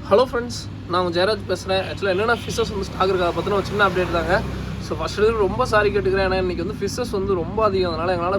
Hello friends, நான் உங்கள் ஜெயராஜ் பேசுகிறேன். ஆக்சுவலாக என்னென்ன ஃபிஷ்ஷஸ் வந்து ஸ்டாக் இருக்கா பற்றின ஒரு சின்ன அப்டேட் தாங்க. ஸோ ஃபஸ்ட்டு ரொம்ப சாரி கேட்டுக்கிறேன். ஏன்னா இன்றைக்கி வந்து ஃபிஷ்ஷஸ் வந்து ரொம்ப அதிகம். அதனால் எங்களால்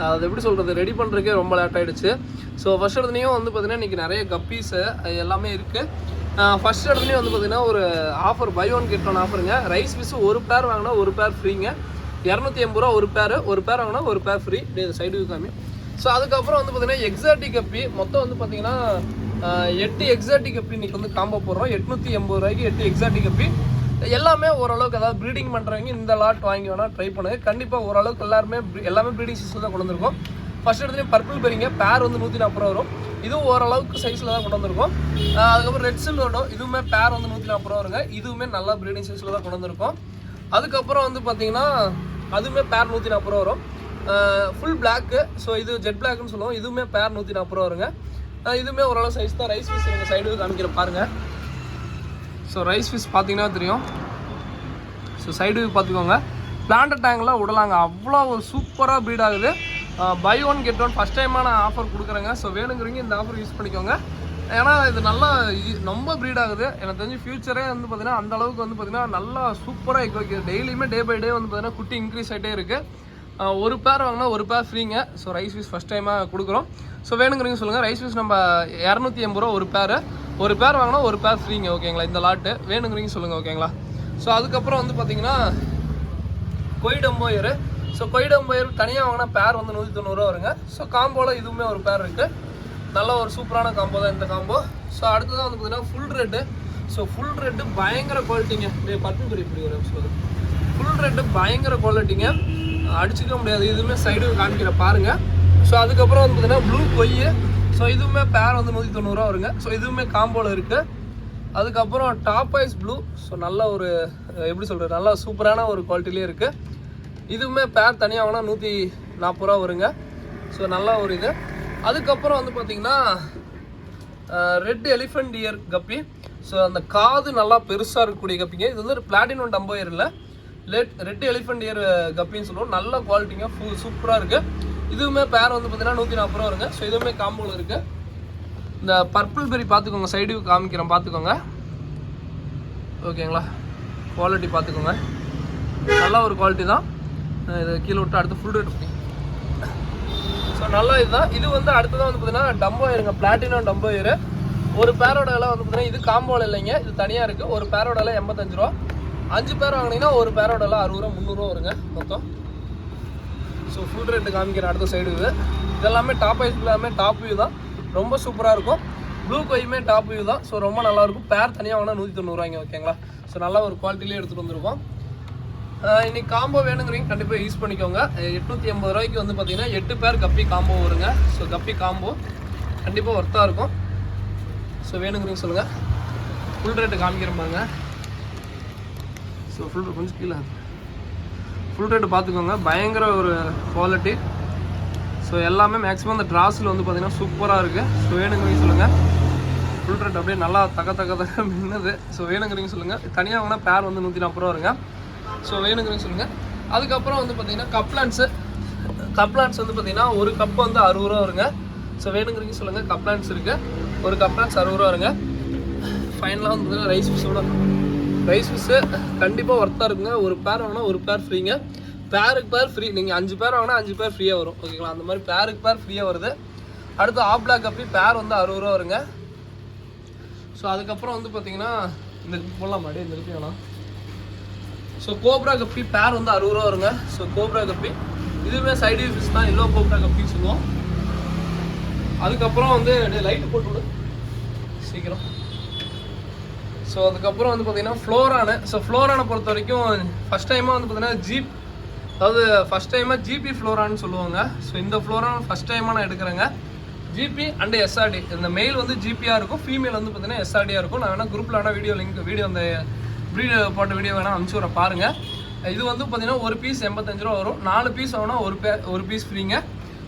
அது எப்படி சொல்கிறது ரெடி பண்ணுறதுக்கே ரொம்ப லேட் ஆகிடுச்சு. ஸோ ஃபஸ்ட் இடத்துலையும் வந்து பார்த்திங்கன்னா இன்றைக்கி நிறைய கப்பீஸு எல்லாமே இருக்குது. ஃபஸ்ட் இடத்துலையும் வந்து பார்த்திங்கன்னா ஒரு offer buy one get one ஆஃபருங்க. ரைஸ் ஃபிஷ்ஷு ஒரு பேர் வாங்கினா ஒரு பேர் ஃப்ரீங்க. 280 ரூபா ஒரு பேர் வாங்கினா ஒரு பேர் ஃப்ரீ. இப்படி சைடு காமி. ஸோ அதுக்கப்புறம் வந்து பார்த்திங்கன்னா எக்ஸாட்டிக் கப்பி மொத்தம் வந்து பார்த்திங்கன்னா 8 எக்ஸாட்டிக் கப்பி இன்றைக்கி வந்து காம்போ போடுறோம். 880 ரூபாய்க்கு 8 எக்ஸாட்டிக் கப்பி. எல்லாமே ஓரளவுக்கு அதாவது ப்ரீடிங் பண்ணுறவங்க இந்த லாட் வாங்கி வேணால் ட்ரை பண்ணுங்க. கண்டிப்பாக ஓரளவுக்கு எல்லாமே ப்ரீடிங் சைஸில் தான் கொண்டு வந்திருக்கோம். ஃபஸ்ட் இடத்துலையும் பர்பிள் பெரிங்க பேர் வந்து 140 ரூபா வரும். இதுவும் ஓரளவுக்கு சைஸில் தான் கொண்டு வந்திருக்கோம். அதுக்கப்புறம் ரெட் சில்வர்டோ இதுவுமே பேர் வந்து 140 ரூபா வருங்க. இதுவுமே நல்லா ப்ரீடிங் சைஸில் தான் கொண்டு வந்திருக்கோம். அதுக்கப்புறம் வந்து பார்த்திங்கன்னா அதுவுமே பேர் 140 ரூபா வரும். Full block. ஸோ இது ஜெட் பிளாக்னு சொல்லுவோம். இதுவுமே பேர் 140 ரூபா வருங்க. இதுவுமே ஓரளவு சைஸ் தான். ரைஸ் ஃபிஷ் எங்கள் சைடு காமிக்கிற பாருங்கள். ஸோ ரைஸ் ஃபிஷ் பார்த்தீங்கன்னா தெரியும். ஸோ சைடு பார்த்துக்கோங்க. பிளான்ட் டேங்கில் விடலாங்க. அவ்வளோ ஒரு சூப்பராக ப்ரீட் ஆகுது. Buy one get one first டைமான ஆஃபர் கொடுக்குறேங்க. ஸோ வேணுங்கிறீங்க இந்த ஆஃபர் யூஸ் பண்ணிக்கோங்க. ஏன்னா இது நல்லா ரொம்ப ப்ரீட் ஆகுது. எனக்கு தெரிஞ்சு ஃபியூச்சரே வந்து பார்த்திங்கன்னா அந்தளவுக்கு வந்து பார்த்திங்கன்னா நல்லா சூப்பராக எக் வைக்கிது. டெய்லியுமே டே பை டே வந்து பார்த்திங்கன்னா குட்டி இன்க்ரீஸ் ஆகிட்டே இருக்குது. ஒரு பேர் வாங்கினா ஒரு பேர் ஃப்ரீங்க. ஸோ ரைஸ் ஃபிஷ் ஃபஸ்ட் டைமாக கொடுக்குறோம். ஸோ வேணுங்கிறீங்க சொல்லுங்கள். ரைஸ் ஃபிஷ் நம்ம 280 ரூபா ஒரு பேர் வாங்கினா ஒரு பேர் ஃப்ரீங்க. ஓகேங்களா? இந்த லாட்டு வேணுங்கிறீங்க சொல்லுங்கள். ஓகேங்களா? ஸோ அதுக்கப்புறம் வந்து பார்த்திங்கன்னா கொய்டம்போயர். ஸோ கொய்டம்போயர் தனியாக வாங்கினா பேர் வந்து 190 ரூபா வருங்க. ஸோ காம்போவில் இதுவுமே ஒரு பேர் இருக்குது. நல்ல ஒரு சூப்பரான காம்போ தான் இந்த காம்போ. ஸோ அடுத்ததான் வந்து பார்த்திங்கன்னா full red. So full red பயங்கர குவாலிட்டிங்க. பட்டன் பெரிய இப்படி ஒரு சொல்லுது. ஃபுல் ரெட்டு பயங்கர குவாலிட்டிங்க, அடிச்சுக்க முடியாது. இதுவுமே சைடு காமிக்கிற பாருங்கள். ஸோ அதுக்கப்புறம் வந்து பார்த்திங்கன்னா ப்ளூ கொய்யு. ஸோ இதுவுமே பேர் வந்து 190 ரூபா வருங்க. ஸோ இதுவுமே காம்போவில் இருக்குது. அதுக்கப்புறம் டாப் ஐஸ் ப்ளூ. ஸோ நல்ல ஒரு எப்படி சொல்கிறது நல்லா சூப்பரான ஒரு குவாலிட்டிலே இருக்குது. இதுவுமே பேர் தனியாக வாங்கினா 140 ரூபா வருங்க. ஸோ நல்ல ஒரு இது. அதுக்கப்புறம் வந்து பார்த்திங்கன்னா ரெட் எலிஃபெண்ட் இயர் கப்பி. ஸோ அந்த காது நல்லா பெருசாக இருக்கக்கூடிய கப்பிங்க. இது வந்து பிளாட்டினம் டம்போயர் இல்லை, ரெட் எலிஃபெண்ட் இயர் கப்பின்னு சொல்லுவோம். நல்ல குவாலிட்டிங்க, சூப்பராக இருக்குது. இதுவுமே பேர் வந்து பார்த்திங்கன்னா 140 ரூபா வருங்க. ஸோ இதுவுமே காம்போவில் இருக்குது. இந்த பர்பிள் பெரி பார்த்துக்கோங்க. சைடு காமிக்கிறேன் பார்த்துக்கோங்க. ஓகேங்களா? குவாலிட்டி பார்த்துக்கோங்க. நல்ல ஒரு குவாலிட்டி தான். இதை கீழே விட்டு அடுத்து ஃபுல் ரேட் பண்ணி. ஸோ நல்லா இதுதான். இது வந்து அடுத்ததான் வந்து பார்த்திங்கன்னா டம்போயருங்க, பிளாட்டினம் டம்போயரு. ஒரு பேரோட விலை வந்து பார்த்திங்கன்னா இது காம்போவில் இல்லைங்க, இது தனியாக இருக்குது. ஒரு பேரோட விலை 85 ரூபா. 5 பேர் வாங்கினீங்கன்னா ஒரு பேரோட விலை 60 ரூபா 300 ரூபா வருங்க மொத்தம். ஸோ ஃபுல் ரேட்டு காமிக்கிற அடுத்த சைடு இது. இதெல்லாமே டாப் ஐஸ் எல்லாமே டாப் வியூ தான். ரொம்ப சூப்பராக இருக்கும். ப்ளூ கொய்யுமே டாப் வியூ தான். ஸோ ரொம்ப நல்லாயிருக்கும். பேர் தனியாக வாங்கினா 190 ரூபாய்ங்க. ஓகேங்களா? ஸோ நல்ல ஒரு குவாலிட்டிலே எடுத்துகிட்டு வந்துருக்கோம். இன்றைக்கி காம்போ வேணுங்கிறீங்க கண்டிப்பாக யூஸ் பண்ணிக்கோங்க. 880 ரூபாய்க்கு வந்து பார்த்திங்கன்னா 8 பேர் கப்பி காம்போ வருங்க. ஸோ கப்பி காம்போ கண்டிப்பாக ஒர்த்தாக இருக்கும். ஸோ வேணுங்கிறீங்க சொல்லுங்கள். ஃபுல் ரேட்டு காமிக்கிறப்பாங்க. ஸோ ஃபுல் கொஞ்சம் கீழே ஃபுல் ரேட்டு பார்த்துக்கோங்க. பயங்கர ஒரு குவாலிட்டி. ஸோ எல்லாமே மேக்ஸிமம் அந்த ட்ராஸில் வந்து பார்த்திங்கன்னா சூப்பராக இருக்குது. ஸோ வேணுங்கிறீங்க சொல்லுங்கள். ஃபுல் ரேட் அப்படியே நல்லா தக்க மின்னது. ஸோ வேணுங்கிறீங்க சொல்லுங்கள். தனியாக வாங்கினா பேர் வந்து 140 ரூபா வருங்க. ஸோ வேணுங்கிறீங்க சொல்லுங்கள். அதுக்கப்புறம் வந்து பார்த்திங்கன்னா கப்லான்ஸ் வந்து பார்த்திங்கன்னா ஒரு கப் வந்து 60 ரூபா வருங்க. ஸோ வேணுங்கிறீங்க சொல்லுங்கள். கப்லான்ஸ் இருக்குது. ஒரு கப்லான்ஸ் 60 ரூபா வருங்க. ஃபைனலாக வந்து பார்த்திங்கன்னா ரைஸ் ஃபிஷ்ஷு கண்டிப்பாக ஒர்த்தாக இருக்குங்க. ஒரு பேர் வாங்கினா ஒரு பேர் ஃப்ரீங்க. பேருக்கு பேர் ஃப்ரீ. நீங்கள் 5 பேர் வாங்கினா 5 பேர் ஃப்ரீயாக வரும். ஓகேங்களா? அந்த மாதிரி பேருக்கு பேர் ஃப்ரீயாக வருது. அடுத்து ஆப்ளாக் கப்பி பேர் வந்து 60 ரூபா வருங்க. ஸோ அதுக்கப்புறம் வந்து பார்த்திங்கன்னா இந்த போடலாம் மாடி இந்த இருக்கு வேணாம். ஸோ கோப்ரா கப்பி பேர் வந்து 60 ரூபா வருங்க. ஸோ கோப்ரா கப்பி இதுவுமே சைடு ஃபிஷ் தான். எல்லோ கோப்ரா கப்பின்னு சொல்லுவோம். அதுக்கப்புறம் வந்து லைட்டு போட்டு விடு சீக்கிரம். ஸோ அதுக்கப்புறம் வந்து பார்த்திங்கன்னா ஃப்ளோரானு. ஸோ ஃப்ளோரானை பொறுத்த வரைக்கும் ஃபஸ்ட் டைமாக வந்து பார்த்திங்கன்னா அதாவது ஃபஸ்ட் டைமாக ஜிபி ஃப்ளோரான்னு சொல்லுவாங்க. ஸோ இந்த ஃப்ளோரான் ஃபஸ்ட் டைமாக நான் எடுக்கிறேங்க. GB and SRT. இந்த மெயில் வந்து ஜிபியாக இருக்கும், ஃபீமேல் வந்து பார்த்திங்கன்னா எஸ்ஆர்டியாக இருக்கும். நான் வேணால் குரூப்பில் வேணால் வீடியோ அந்த ப்ரீட் போட்ட வீடியோ வேணால் அனுப்பிச்சி விட்ற பாருங்கள். இது வந்து பார்த்திங்கன்னா ஒரு பீஸ் 85 ரூபா வரும். 4 பீஸ் வாங்கினா ஒரு பீஸ் ஃப்ரீங்க.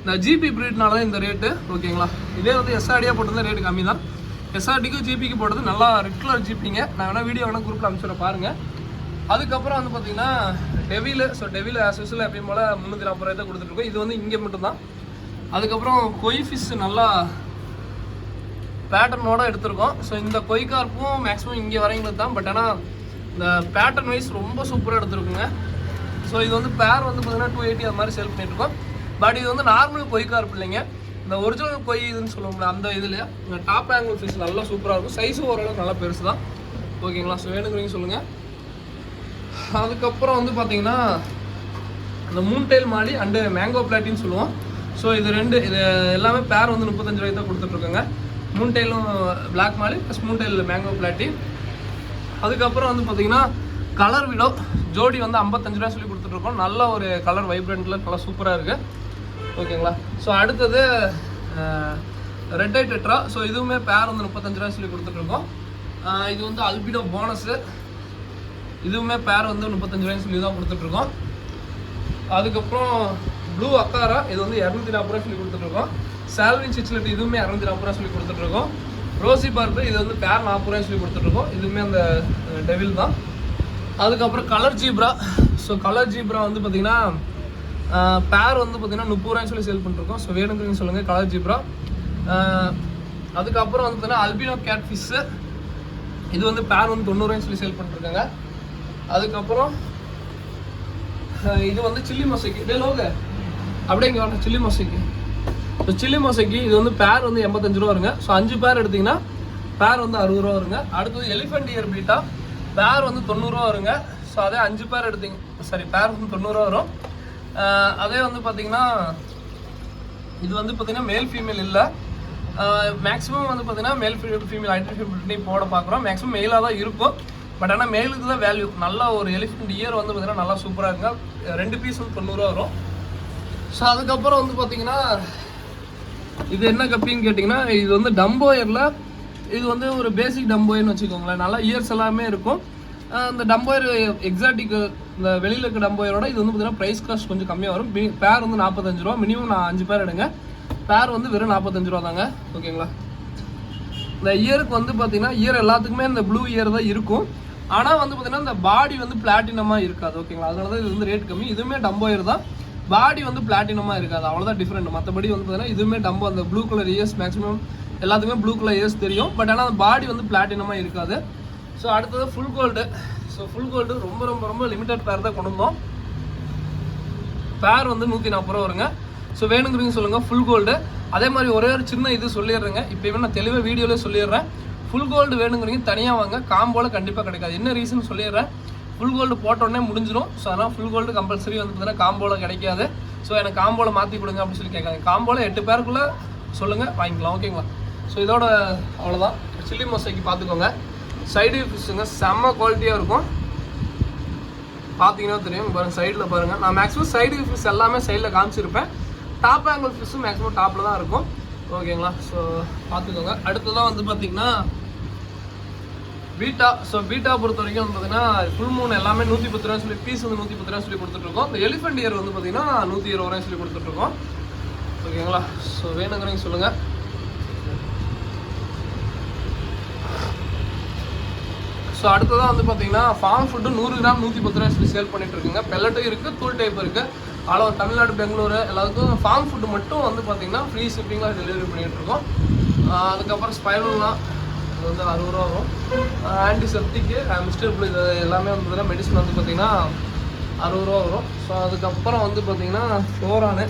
இந்த ஜிபி ப்ரீட்னால தான் இந்த ரேட்டு. ஓகேங்களா? இதே வந்து எஸ்ஆர்டியாக போட்டிருந்தா ரேட்டு கம்மி தான். எஸ்ஆர்டிக்கும் ஜிபிக்கு போட்டது நல்லா ரெட் கலர் ஜிபிங்க. நான் வேணால் வீடியோ வேணால் குரூப்பில் அனுப்பிச்சி விட்ற பாருங்கள். அதுக்கப்புறம் வந்து பார்த்திங்கன்னா devil. So devil as usual எப்பயும் போல் 340 ரூபாய் தான் கொடுத்துட்ருக்கோம். இது வந்து இங்கே மட்டும்தான். அதுக்கப்புறம் கொய் ஃபிஷ் நல்லா பேட்டர்னோட எடுத்திருக்கோம். ஸோ இந்த கொய்கார்ப்பும் மேக்ஸிமம் இங்கே வரவங்களுக்கு தான், பட் ஆனால் இந்த பேட்டர்ன் வைஸ் ரொம்ப சூப்பராக எடுத்துருக்குங்க. ஸோ இது வந்து பேர் வந்து பார்த்தீங்கன்னா 280 அது மாதிரி சேல் பண்ணிட்டுருக்கோம். பட் இது வந்து நார்மல் கொய்கார்ப்பு இல்லைங்க, இந்த ஒரிஜினல் கொய் இதுன்னு சொல்லுவோம்ல அந்த இதுலையா இந்த டாப் ஆங்கிள் ஃபிஷ் நல்லா சூப்பராக இருக்கும். சைஸும் ஓரளவுக்கு நல்லா பெருசு தான். ஓகேங்களா, ஸோ வேணுங்கிறீங்க சொல்லுங்கள். அதுக்கப்புறம் வந்து பார்த்தீங்கன்னா இந்த மூன்டெயில் மாலி அண்டு மேங்கோ பிளாட்டின்னு சொல்லுவோம். ஸோ இது எல்லாமே பேர் வந்து 35 ரூபாய்க்கு தான் கொடுத்துட்ருக்கோங்க. மூன்டெயிலும் பிளாக் மாலி ப்ளஸ் மூன்டெயில் மேங்கோ பிளாட்டி. அதுக்கப்புறம் வந்து பார்த்தீங்கன்னா கலர் விடோ ஜோடி வந்து 55 ரூபா சொல்லி கொடுத்துட்ருக்கோம். நல்ல ஒரு கலர் வைப்ரண்ட்டில் நல்லா சூப்பராக இருக்குது. ஓகேங்களா, ஸோ அடுத்தது ரெட் ஐ டெட்ரா. ஸோ இதுவுமே பேர் வந்து 35 ரூபா சொல்லி கொடுத்துட்ருக்கோம். இது வந்து அல்பிடோ போனஸு, இதுவுமே பேர் வந்து 35 ரூபாய்னு சொல்லி தான் கொடுத்துட்ருக்கோம். அதுக்கப்புறம் ப்ளூ அக்காரா, இது வந்து 240 ரூபா சொல்லி கொடுத்துட்ருக்கோம். சால்வின் சிச்லெட் இதுவுமே 240 ரூபா சொல்லி கொடுத்துட்ருக்கோம். ரோசி பார்ப்பு இது வந்து பேர் 40 ரூபாய் சொல்லி கொடுத்துட்ருக்கோம். இதுவுமே அந்த டெவில் தான். அதுக்கப்புறம் colour zebra. So colour zebra வந்து பார்த்திங்கன்னா பேர் வந்து பார்த்திங்கன்னா 30 ரூபாய் சொல்லி சேல் பண்ணிருக்கோம். ஸோ வேணுங்கிறீங்க சொல்லுங்கள் கலர் ஜீப்ரா. அதுக்கப்புறம் வந்து பார்த்திங்கன்னா அல்பினோ கேட் ஃபிஷ்ஷு, இது வந்து பேர் வந்து 90 ரூபாய் சொல்லி சேல் பண்ணிருக்காங்க. அதுக்கப்புறம் இது வந்து சில்லி மொசைக்கு லோக அப்படியே இங்கே வரணும். Chilli mosaic, so chilli mosaic இது வந்து பேர் வந்து 85 ரூபா வருங்க. ஸோ 5 பேர் எடுத்திங்கன்னா பேர் வந்து 60 ரூபா வருங்க. அடுத்தது எலிஃபென்ட் இயர் பீட்டா, பேர் வந்து 90 ரூபா வருங்க. ஸோ அதே 5 பேர் எடுத்திங்க பேர் வந்து 90 ரூபா வரும். அதே வந்து பார்த்திங்கன்னா இது வந்து பார்த்திங்கன்னா மேல் ஃபீமேல் இல்லை, மேக்ஸிமம் வந்து பார்த்திங்கன்னா மேல் ஃபீமேல் ஐடென்டிஃபை போட பார்க்குறோம். மேக்ஸிமம் மெயிலாக தான் இருக்கும், பட் ஆனால் மேலுக்கு தான் வேல்யூ. நல்லா ஒரு எலிஃபென்ட் இயர் வந்து பார்த்திங்கன்னா நல்லா சூப்பராக இருக்குங்க. 2 பீஸ் வந்து 90 ரூபா வரும். ஸோ அதுக்கப்புறம் வந்து பார்த்திங்கன்னா இது என்ன கப்பின்னு கேட்டிங்கன்னா இது வந்து டம்போயரில், இது வந்து ஒரு பேசிக் டம்போயர்னு வச்சுக்கோங்களேன். நல்லா இயர்ஸ் எல்லாமே இருக்கும். இந்த டம்போயர் எக்ஸாட்டிக் இந்த வெளியில் இருக்க டம்போயரோட இது வந்து பார்த்திங்கன்னா ப்ரைஸ் காஸ்ட் கொஞ்சம் கம்மியாக வரும். பேர் வந்து 45 ரூபா. மினிமம் நான் 5 பேர் எடுங்க. பேர் வந்து வெறும் 45 ரூபா தாங்க. ஓகேங்களா, இந்த இயருக்கு வந்து பார்த்திங்கன்னா இயர் எல்லாத்துக்குமே இந்த ப்ளூ இயர் தான் இருக்கும். ஆனால் வந்து பார்த்திங்கன்னா இந்த பாடி வந்து பிளாட்டினமாக இருக்காது. ஓகேங்களா, அதனால தான் இது வந்து ரேட் கம்மி. இதுவுமே டம்போயர் தான், பாடி வந்து பிளாட்டினமாக இருக்காது, அவ்வளோதான் டிஃப்ரெண்ட். மற்றபடி வந்து பார்த்தீங்கன்னா இதுவுமே டம்போ அந்த ப்ளூ கலர் இயர்ஸ் மேக்ஸிமம் எல்லாத்துக்குமே ப்ளூ கலர் இயர்ஸ் தெரியும், பட் ஆனால் அந்த பாடி வந்து பிளாட்டினமாக இருக்காது. ஸோ அடுத்தது full gold. So full gold ரொம்ப ரொம்ப ரொம்ப லிமிட்டட் பேர் தான் கொண்டு வந்தோம். பேர் வந்து 140 ரூபா வருங்க. ஸோ வேணுங்கிறீங்க சொல்லுங்கள் ஃபுல் கோல்டு. அதே மாதிரி ஒரே ஒரு சின்ன இது சொல்லிடுறேங்க, இப்போ நான் தெளிவாக வீடியோவில் சொல்லிடுறேன். ஃபுல் கோல்டு வேணுங்கிறீங்க தனியாக வாங்க, காம்போவில் கண்டிப்பாக கிடைக்காது. என்ன ரீசன் சொல்லிடுறேன், ஃபுல் கோல்டு போட்டோடனே முடிஞ்சிடும். ஸோ அதனால் ஃபுல் கோல்டு கம்பல்சரி வந்து பார்த்தீங்கன்னா காம்போவில் கிடைக்காது. ஸோ எனக்கு காம்போவில் மாற்றி கொடுங்க அப்படின்னு சொல்லி கேட்காது. காம்போவில் 8 பேருக்குள்ளே சொல்லுங்கள் வாங்கிக்கலாம். ஓகேங்களா, ஸோ இதோட அவ்வளோதான். சில்லி மொசைக்கு பார்த்துக்கோங்க. சைடு ஃபிஷ்ஷுங்க செம்ம குவாலிட்டியாக இருக்கும், பார்த்தீங்கன்னா தெரியும். பாருங்கள் சைடில் பாருங்கள். நான் மேக்ஸிமம் சைடு ஃபிஷ் எல்லாமே சைடில் காமிச்சிருப்பேன். டாப் ஆங்கிள் ஃபிஷ்ஷும் மேக்ஸிமம் டாப்பில் தான் இருக்கும். ஓகேங்களா, ஸோ பார்த்துக்கோங்க. அடுத்ததான் வந்து பார்த்திங்கன்னா பீட்டா. ஸோ பீட்டா பொறுத்த வரைக்கும் வந்து பார்த்தீங்கன்னா ஃபுல் மூணு எல்லாமே 110 ரூபா சொல்லி பீஸ் வந்து 110 ரூபா சொல்லி கொடுத்துட்ருக்கோம். இந்த எலிஃபென்ட் இயர் வந்து பார்த்தீங்கன்னா 120 ரூபாய் சொல்லி கொடுத்துட்ருக்கோம். ஓகேங்களா, ஸோ வேணுங்கிறீங்க சொல்லுங்கள். ஸோ அடுத்ததான் வந்து பார்த்தீங்கன்னா ஃபார்ம் ஃபுட்டு 100 கிராம் 110 ரூபாய் சொல்லி சேல் பண்ணிட்டு இருக்குங்க. பெல்லட்டும் இருக்குது, தூள் டைப் இருக்குது. ஆனால் தமிழ்நாடு பெங்களூரு எல்லாத்துக்கும் ஃபார்ம் ஃபுட்டு மட்டும் வந்து பார்த்தீங்கன்னா ஃப்ரீ ஷிப்பிங்காக டெலிவரி பண்ணிகிட்ருக்கோம். அதுக்கப்புறம் ஸ்பைரல்லாம் அது வந்து 60 ரூபா வரும். ஆன்டிசெப்டிக்கு மிஸ்டர் ப்ளூ இது எல்லாமே வந்து பார்த்தீங்கன்னா மெடிசன் வந்து பார்த்தீங்கன்னா 60 ரூபா வரும். ஸோ அதுக்கப்புறம் வந்து பார்த்தீங்கன்னா ஃப்ளோரானு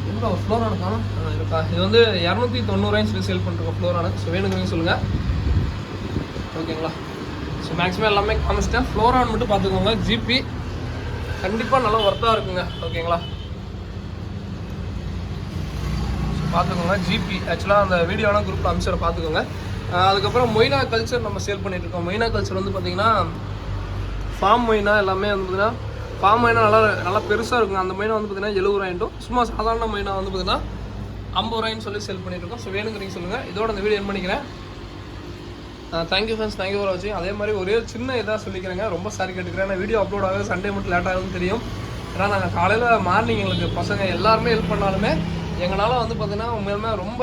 எவ்வளோ ஃப்ளோரானுக்கான இருக்கா, இது வந்து 290 ரூபாய்னு சொல்லி சேல் பண்ணிருக்கோம் ஃப்ளோரானு. ஸோ வேணுங்கிறீங்க சொல்லுங்கள். ஓகேங்களா, ஸோ மேக்ஸிமம் எல்லாமே காமிச்சிட்டேன். ஃப்ளோரான் மட்டும் பார்த்துக்கோங்க. ஜிபி கண்டிப்பாக நல்லா ஒர்த்தாக இருக்குங்க. ஓகேங்களா, பார்த்துக்கோங்க. ஜிபி ஆக்சுவலாக அந்த வீடியோனா குரூப்பில் அமிச்சிட பார்த்துக்கோங்க. அதுக்கப்புறம் மொய்னா கல்ச்சர் நம்ம சேல் பண்ணிகிட்ருக்கோம். மொய்னா கல்ச்சர் வந்து பார்த்திங்கன்னா ஃபார்ம் மொய்னா எல்லாமே வந்து பார்த்திங்கன்னா ஃபார்ம் மொய்னா நல்லா பெருசாக இருக்குங்க. அந்த மொய்னா வந்து பார்த்திங்கன்னா 70 ரூபாயும், சும்மா சாதாரண மொய்னா வந்து பார்த்திங்கன்னா 50 ரூபாய்னு சொல்லி சேல் பண்ணிகிட்ருக்கோம். ஸோ வேணுங்கிறீங்க சொல்லுங்கள். இதோட அந்த வீடியோ என் பண்ணிக்கிறேன். தேங்க்யூ ஃப்ரெண்ட்ஸ், தேங்க்யூ ஃபார் வாட்சிங். அதே மாதிரி ஒரே சின்ன இதாக சொல்லிக்கிறேங்க, ரொம்ப சாரி கேட்டுக்கிறேன். நான் வீடியோ அப்லோட் ஆகுது சண்டே மட்டும் லேட் ஆகுதுன்னு தெரியும். ஏன்னா நாங்கள் காலையில் மார்னிங் எங்களுக்கு பசங்க எல்லாருமே ஹெல்ப் பண்ணாலுமே எங்களால் வந்து பார்த்திங்கன்னா உண்மையுமே ரொம்ப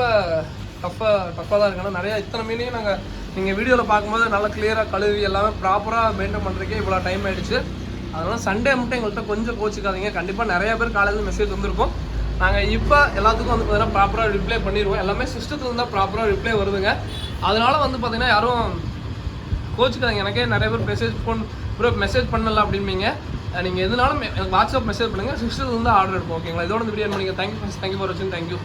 டஃப்பாக தான் இருக்குன்னா நிறையா இத்தனை மீனையும் நீங்கள் வீடியோவில் பார்க்கும்போது நல்லா கிளியராக கழுவி எல்லாமே ப்ராப்பராக மெயின்டைன் பண்ணுறதுக்கே இவ்வளோ டைம் ஆகிடுச்சு. அதனால் சண்டே மட்டும் எங்கள்கிட்ட கொஞ்சம் கோச்சிக்காதீங்க. கண்டிப்பாக நிறையா பேர் காலையில் மெசேஜ் வந்திருக்கும். நாங்கள் இப்போ எல்லாத்துக்கும் வந்து பார்த்தீங்கன்னா ப்ராப்பராக ரிப்ளை பண்ணிடுவோம். எல்லாமே சிஸ்டத்தில் இருந்தால் ப்ராப்பராக ரிப்ளை வருதுங்க. அதனால வந்து பார்த்தீங்கன்னா யாரும் கோச்சுக்காதீங்க. எனக்கே நிறைய பேர் மெசேஜ் பண்ணல அப்படின்பீங்க. நீங்கள் எதுனாலும் எனக்கு வாட்ஸ்அப் மெசேஜ் பண்ணுங்கள், சிஸ்டத்தில் வந்து ஆர்டர் எடுப்போம். ஓகேங்களா? இதோட இந்த வீடியோ பண்ணிங்க. தேங்க்யூ ஃபார் வாட்சிங். தேங்க்யூ.